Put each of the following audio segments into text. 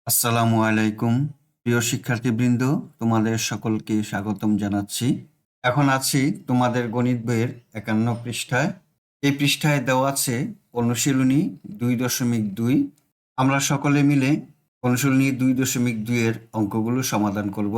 আসসালামু আলাইকুম প্রিয় শিক্ষার্থীবৃন্দ, তোমাদের সকলকে স্বাগতম জানাচ্ছি। এখন আছি তোমাদের গণিত বইয়ের ৫১ পৃষ্ঠায়। এই পৃষ্ঠায় দেওয়া আছে অনুশীলনী ২.২। আমরা সকলে মিলে অনুশীলনী ২.২ এর অঙ্কগুলো সমাধান করব।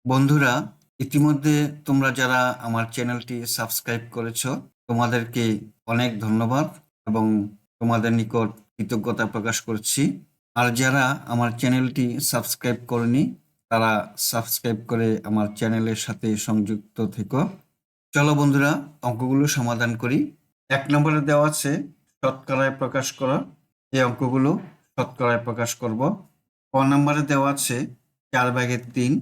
বন্ধুরা, ইতিমধ্যে তোমরা যারা আমার চ্যানেলটি সাবস্ক্রাইব করেছ, তোমাদেরকে অনেক ধন্যবাদ এবং তোমাদের নিকট কৃতজ্ঞতা প্রকাশ করছি। আর যারা আমার চ্যানেলটি সাবস্ক্রাইব করেনি, তারা সাবস্ক্রাইব করে আমার চ্যানেলের সাথে সংযুক্ত থেকো। চলো বন্ধুরা, অঙ্কগুলো সমাধান করি। ১ নম্বরে দেওয়া আছে শতকরায় প্রকাশ করা। এই অঙ্কগুলো শতকরায় প্রকাশ করব। ক নম্বরে দেওয়া আছে 4/3।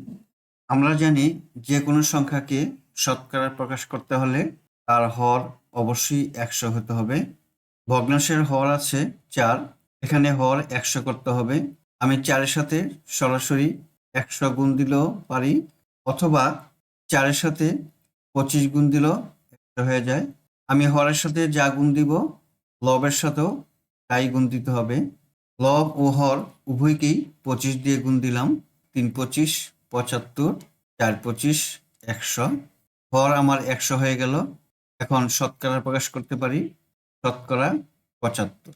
আমরা জানি যে কোনো সংখ্যাকে শতকরায় প্রকাশ করতে হলে তার হর অবশ্যই 100 হতে হবে। ভগ্নাংশের হর আছে 4, এখানে হর 100 করতে হবে। আমি 4-এর সাথে সরাসরি 100 গুণ দিলেও পারি, অথবা 4-এর সাথে 25 গুণ দিলেও 100 হয়ে যায়। আমি হরের সাথে যা গুণ দিব, লবের সাথেও তাই গুণ দিতে হবে। লব ও হর উভয়কেই 25 দিয়ে গুণ দিলাম। 3×25 75, 4×25 100। হর আমার 100 হয়ে গেল। এখন শতকরা প্রকাশ করতে পারি, শতকরা 75।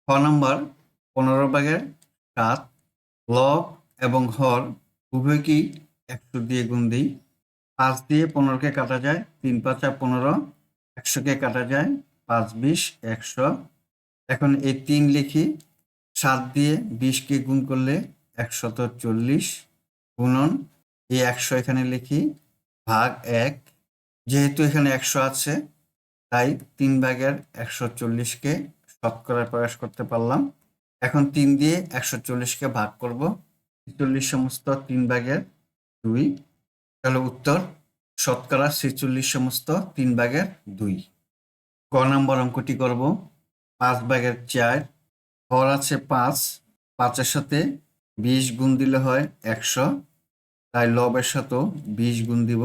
খ নম্বর 15/7। লব এবং হর উভয়কেই 100 দিয়ে গুণ দিই। 5 দিয়ে 15কে কাটা যায়, 3×5 = 15। 100কে কাটা যায়, 5×20 100। এখন এই 3 লিখি। 7 দিয়ে 20কে গুণ করলে 140 গুণন এই 100 এখানে লিখি, ভাগ 1। যেহেতু এখানে 100 আছে, তাই 3/140কে শতকরায় প্রকাশ করতে পারলাম। এখন 3 দিয়ে 140কে ভাগ করব। 46 সমস্ত 3/2। তাহলে উত্তর শতকরা 46 সমস্ত 3/2। ক নম্বর অঙ্কটি করব। 5/4। হর আছে 5, 5-এর সাথে 20 গুণ দিলে হয় 100, তাই লবের সাথেও 20 গুণ দিব।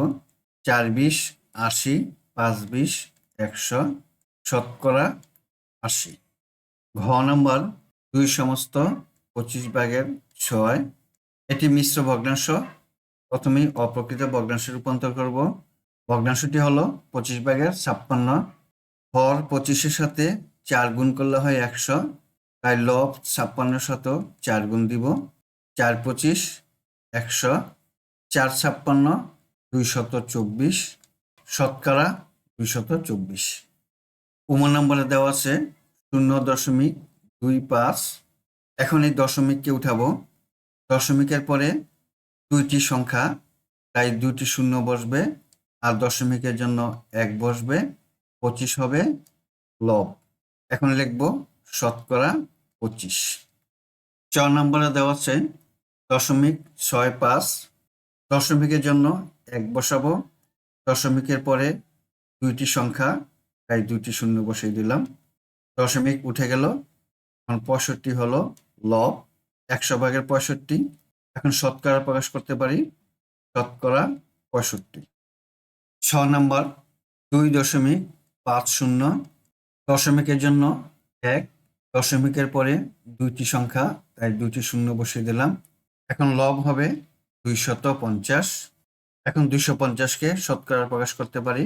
4×20 80, 5×20 100, শতকরা 80। ঘ নম্বর 2 সমস্ত 25/6। এটি মিশ্র ভগ্নাংশ। প্রথমেই অপ্রকৃত ভগ্নাংশে রূপান্তর করব। ভগ্নাংশটি হলো 25/56। হর 25-এর সাথে 4 গুণ করলে হয় 100, তাই লব 56-এর সাথেও 4 গুণ দিব। 4×25 100, 4×56 224, শতকরা 224। নম্বরে দেওয়া আছে 0.25। এখন এই দশমিককে উঠাবো। দশমিকের পরে 2টি সংখ্যা, তাই 2টি শূন্য বসবে, আর দশমিকের জন্য 1 বসবে। 25 হবে লব। এখন লিখব শতকরা 25। 4 নম্বরে দেওয়া আছে 0.65। দশমিকের জন্য 1 বসাবো। দশমিকের পরে 2টি সংখ্যা, তাই 2টি শূন্য বসিয়ে দিলাম। দশমিক উঠে গেল। এখন 65 হলো লব। 100/65। এখন শতকরা প্রকাশ করতে পারি, শতকরা 65। 6 নম্বর 2.50। দশমিকের জন্য 1, দশমিকের পরে 2টি সংখ্যা, তাই 2টি শূন্য বসিয়ে দিলাম। এখন লব হবে 250। এখন 250কে শতকরা প্রকাশ করতে পারি,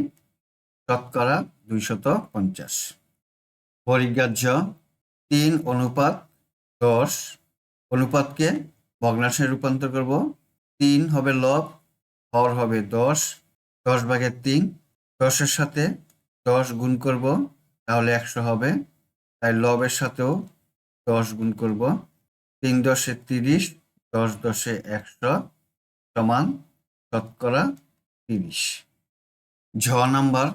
শতকরা 250। পরিগ্রাহ্য 3:10। অনুপাতকে ভগ্নাংশে রূপান্তর করব। 3 হবে লব, হর হবে 10। 10/3। 10-এর সাথে 10 গুণ করব, তাহলে 100 হবে, তাই লবের সাথেও 10 গুণ করব। 3×10 = 30, 10×10 = 100, সমান শতকরা 30। ঝ নাম্বার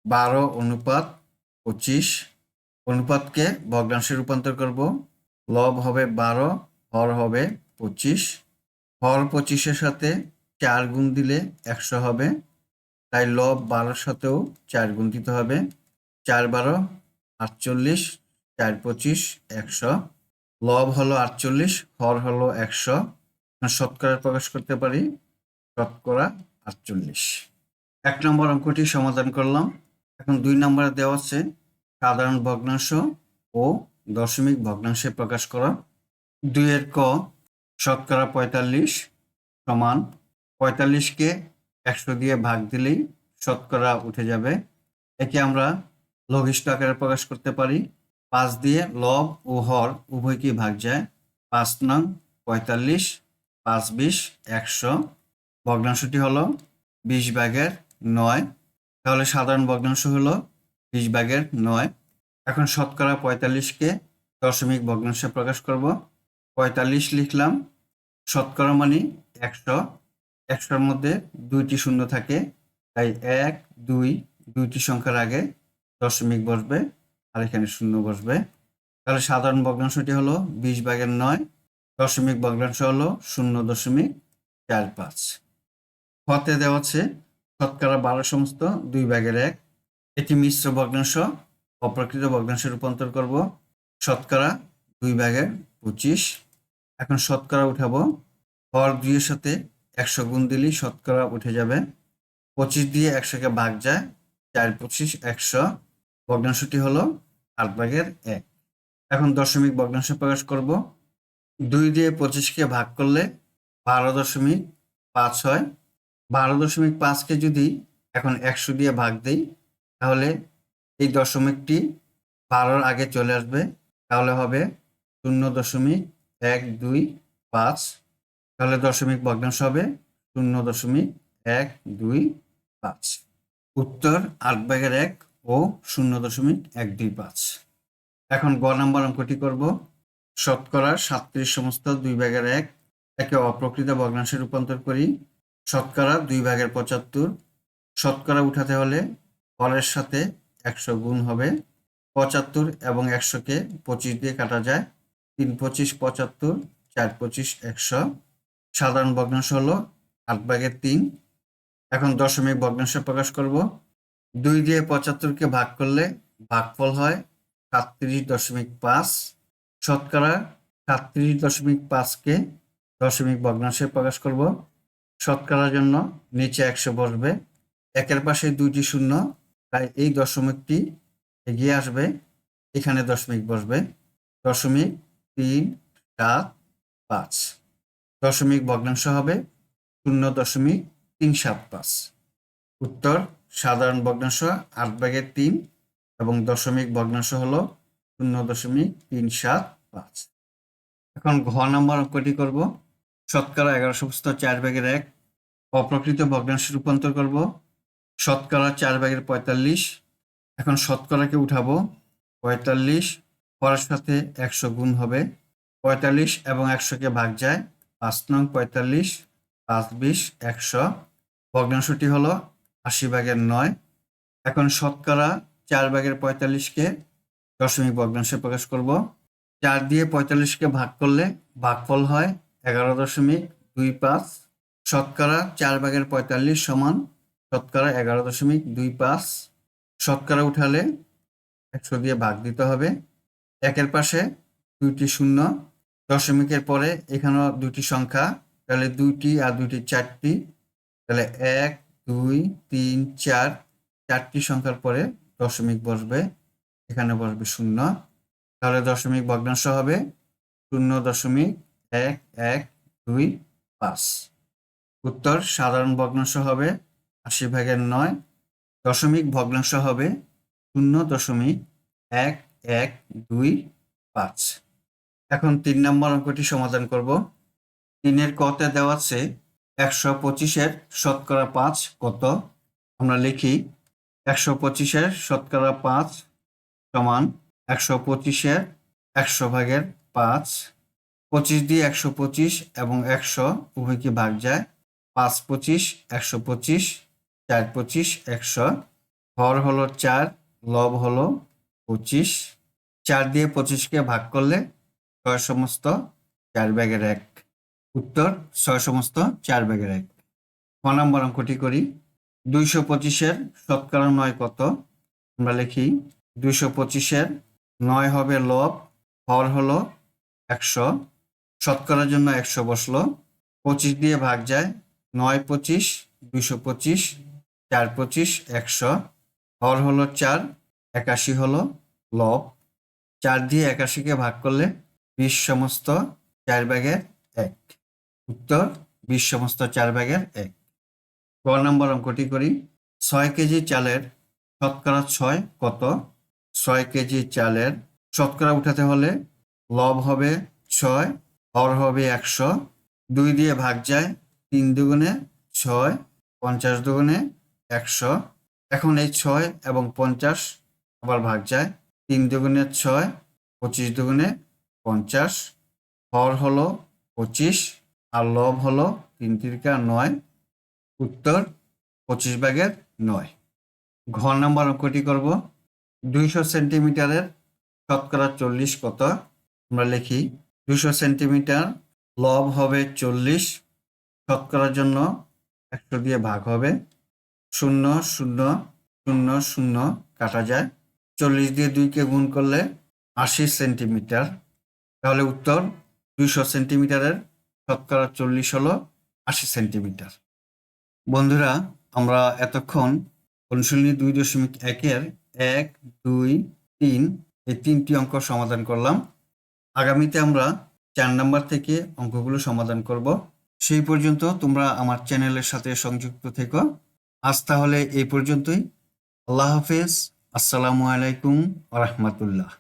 12:25। অনুপাতকে ভগ্নাংশে রূপান্তর করব। লব হবে 12, হর হবে 25। হর 25-এর সাথে 4 গুণ দিলে 100 হবে, তাই লব 12-এর সাথেও 4 গুণ দিতে হবে। 4×12 = 48, 4×25 100। লব হলো 48, হর হলো 100। শতকরা প্রকাশ করতে পারি, শতকরা 48। 1 নম্বর অঙ্কটি সমাধান করলাম। এখন 2 নম্বরে দেওয়া আছে সাধারণ ভগ্নাংশ ও দশমিক ভগ্নাংশে প্রকাশ করা। 2 এর ক শতকরা 45 সমান 45কে 100 দিয়ে ভাগ দিলেই শতকরা উঠে যাবে। একে আমরা লঘিষ্ঠ আকারে প্রকাশ করতে পারি। 5 দিয়ে লব ও হর উভয়কেই ভাগ যায়। 5 নং 45, 5 20 100। ভগ্নাংশটি হলো 20/9। তাহলে সাধারণ ভগ্নাংশ হলো 20/9। এখন শতকরা 45কে দশমিক ভগ্নাংশে প্রকাশ করব। 45 লিখলাম, শতকরা মানে 100। 100-র মধ্যে 2টি শূন্য থাকে, তাই 1 2 2টি সংখ্যার আগে দশমিক বসবে আর এখানে শূন্য বসবে। তাহলে সাধারণ ভগ্নাংশটি হলো 20/9। দশমিক ভগ্নাংশ হলো 0.45। হতে দেওয়া আছে শতকরা 12 সমস্ত 2/1। এটি মিশ্র ভগ্নাংশ অপ্রকৃত ভগ্নাংশে রূপান্তর করব। শতকরা 2/25। এখন শতকরা উঠাবো। হর 2 এর সাথে 100 গুণ দিলেই শতকরা উঠে যাবে। 25 দিয়ে 100কে ভাগ যায়, 4 25 100। ভগ্নাংশটি হলো 8/1। এখন দশমিক ভগ্নাংশ প্রকাশ করব। 2 দিয়ে 25কে ভাগ করলে 12.5 হয়। 12.5কে যদি এখন 100 দিয়ে ভাগ দেই, তাহলে এই দশমিকটি 12-র আগে চলে আসবে। তাহলে হবে 0.125। তাহলে দশমিক ভগ্নাংশ হবে 0.125। উত্তর 8/1 ও 0.125। এখন গ নাম্বার অঙ্কটি করব। শতকরা 37 সমস্ত 2/1। একে অপ্রকৃত ভগ্নাংশে রূপান্তর করি। শতকরা 2/75। শতকরা উঠাতে হলে হরের সাথে 100 গুণ হবে। 75 এবং 100কে 25 দিয়ে কাটা যায়। 3 25 75, 4 25 100। সাধারণ ভগ্নাংশ হলো 8/3। এখন দশমিক ভগ্নাংশে প্রকাশ করব। 2 দিয়ে 75কে ভাগ করলে ভাগফল হয় 37.5। শতকরা 37.5কে দশমিক ভগ্নাংশে প্রকাশ করব। শতকরার জন্য নিচে 100 বসবে। একের পাশে 2টি শূন্য, তাই এই দশমিকটি এগিয়ে আসবে, এখানে দশমিক বসবে। 0.375। দশমিক ভগ্নাংশ হবে 0.375। উত্তর সাধারণ ভগ্নাংশ 8/3 এবং দশমিক ভগ্নাংশ হলো 0.375। এখন ঘ নম্বর অঙ্কটি করব। শতকরা 11 সমস্ত 4/1। অপ্রকৃত ভগ্নাংশে রূপান্তর করব। শতকরা 4/45। এখন শতকরাকে উঠাবো। 45 হরের সাথে 100 গুণ হবে। 45 এবং 100কে ভাগ যায়। 5 নং 45, 5 20 100। ভগ্নাংশটি হলো 80/9। এখন শতকরা 4/45কে দশমিক ভগ্নাংশে প্রকাশ করব। 4 দিয়ে 45কে ভাগ করলে ভাগফল হয় 11.25। শতকরা 4/45 সমান শতকরা 11.25। শতকরা উঠালে 100 দিয়ে ভাগ দিতে হবে। একের পাশে 2টি শূন্য, দশমিকের পরে এখানেও 2টি সংখ্যা, তাহলে 2টি আর 2টি 4টি। তাহলে 1 2 3 4, 4টি সংখ্যার পরে দশমিক বসবে, এখানে বসবে শূন্য। তাহলে দশমিক ভগ্নাংশ হবে 0.1125। উত্তর সাধারণ ভগ্নাংশ হবে 80/9। দশমিক ভগ্নাংশ হবে 0.1125। এখন 3 নম্বর অঙ্কটি সমাধান করব। 3-এর কতে দেওয়া আছে 125-এর শতকরা 5 কত? আমরা লিখি 125-এর শতকরা 5 সমান 125-এর 100/5। 25 দিয়ে 125 এবং 100 উভয়কে ভাগ যায়। 5 25 125, 4 25 100। হর হলো 4, লব হলো 25। 4 দিয়ে 25কে ভাগ করলে 6 সমস্ত 4/1। উত্তর 6 সমস্ত 4/1। ক নম্বর অঙ্কটি করি। 225-এর শতকরা 9 কত? আমরা লিখি 225-এর 9 হবে লব, হর হলো 100। শতকরার জন্য 100 বসলো। 25 দিয়ে ভাগ যায়। 9 25 225, 4 25 100। হর হলো 4, 81 হলো লব। 4 দিয়ে 81কে ভাগ করলে 20 সমস্ত 4/1। উত্তর 20/4 ক নম্বর অঙ্কটি করি। 6 কেজি চালের শতকরা 6 কত? 6 কেজি চালের শতকরা উঠাতে হলে লব হবে 6, হর হবে 100, 2 দিয়ে ভাগ যায়, 3 দুগুণে 6, 50 দুগুণে 100। এখন এই 6 এবং 50 আবার ভাগ যায়, 3 দুগুণে 6, 25 দুগুণে 50, হর হলো 25 আর লব হলো 3 তিরিকা 9। উত্তর 25/9। ঘ নম্বর অঙ্কটি করব। 200 সেন্টিমিটারের শতকরা 40 কত? আমরা লিখি 200 সেন্টিমিটার, লব হবে 40, শতকরার জন্য 100 দিয়ে ভাগ হবে, 0 0 0 0 কাটা যায়, 40 দিয়ে 2কে গুণ করলে 80 সেন্টিমিটার। তাহলে উত্তর 200 সেন্টিমিটারের শতকরা 40 হলো 80 সেন্টিমিটার। বন্ধুরা, আমরা এতক্ষণ অনুশীলনী 2.1-এর 1, 2, 3 এই 3টি অঙ্ক সমাধান করলাম। আগামীতে আমরা 4 নাম্বার থেকে অঙ্কগুলো সমাধান করব। সেই পর্যন্ত তোমরা আমার চ্যানেলের সাথে সংযুক্ত থেকো। আজ তাহলে এই পর্যন্তই। আল্লাহ হাফেজ। আসসালামু আলাইকুম ওয়া রাহমাতুল্লাহ।